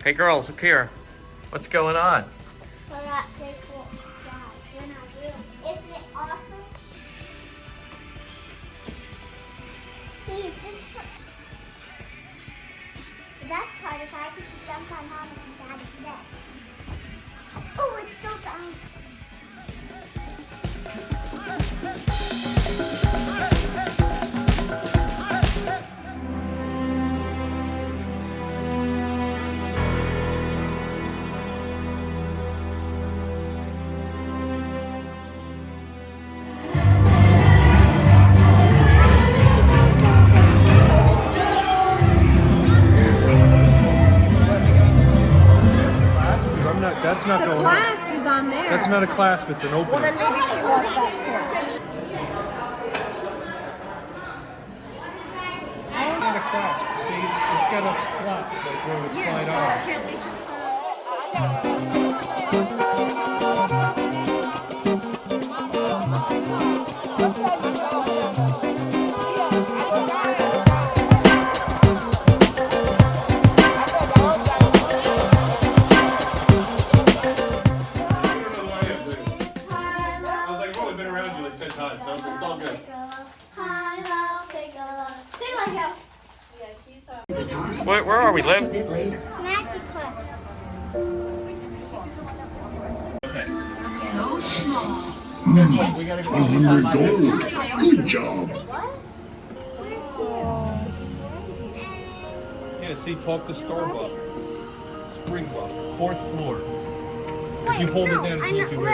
Hey girls, look here. What's going on? For that big cool flag. We're not real. Isn't it awesome? Please, this first. The best part is I get to jump on Mom and Daddy's neck. Oh, it's so bouncy. That's not The going clasp on. is on there. That's not a clasp, it's an Well, opener. then maybe she wants that too. It's not a clasp. See, it's got a slot like where it would slide on. Can't we just, Where are we, Liv? Magic Cliff. $100. Good job. Yeah, see, talk to Starbuck. Springbok, 4th floor. If you hold it down, it tells you where. I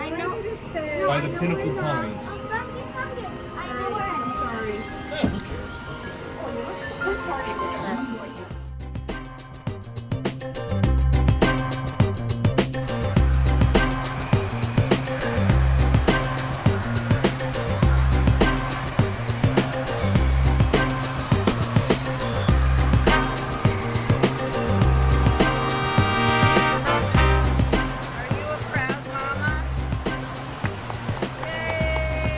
know. By the Pinnacle Pines. I know where. I'm sorry. Yeah, who cares? are you a proud mama? Yay!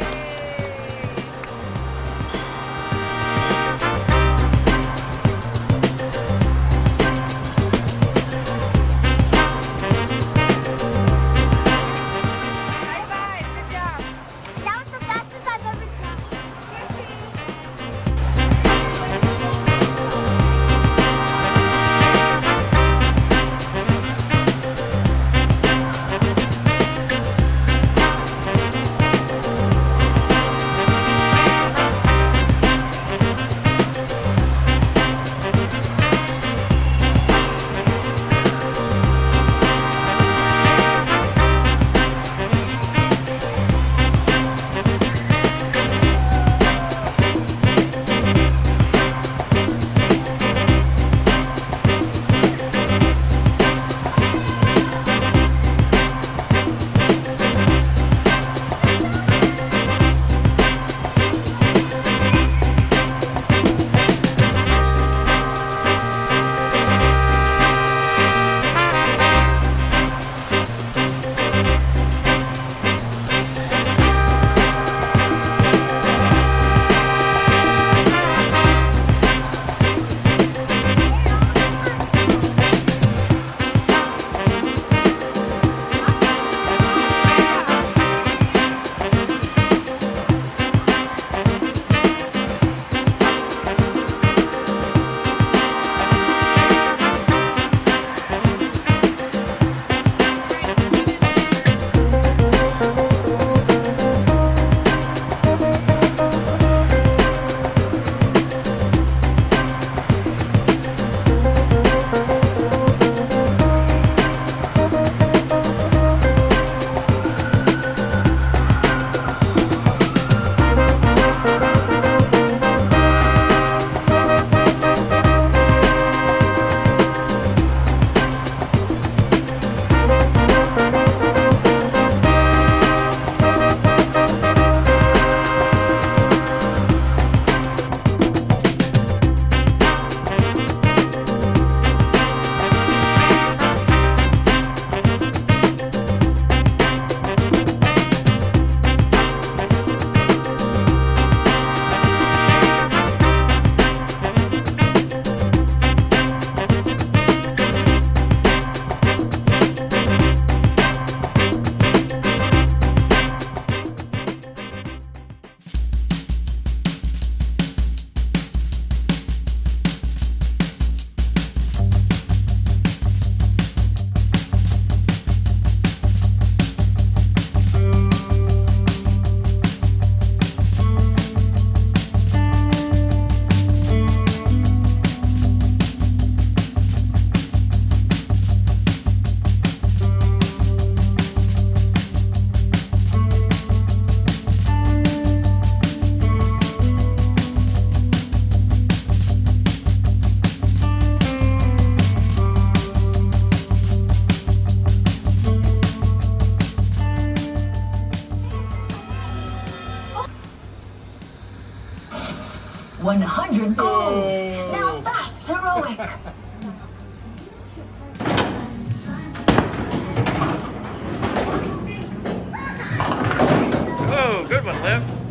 100 gold. Oh. Now that's heroic. Oh, good one, Liv.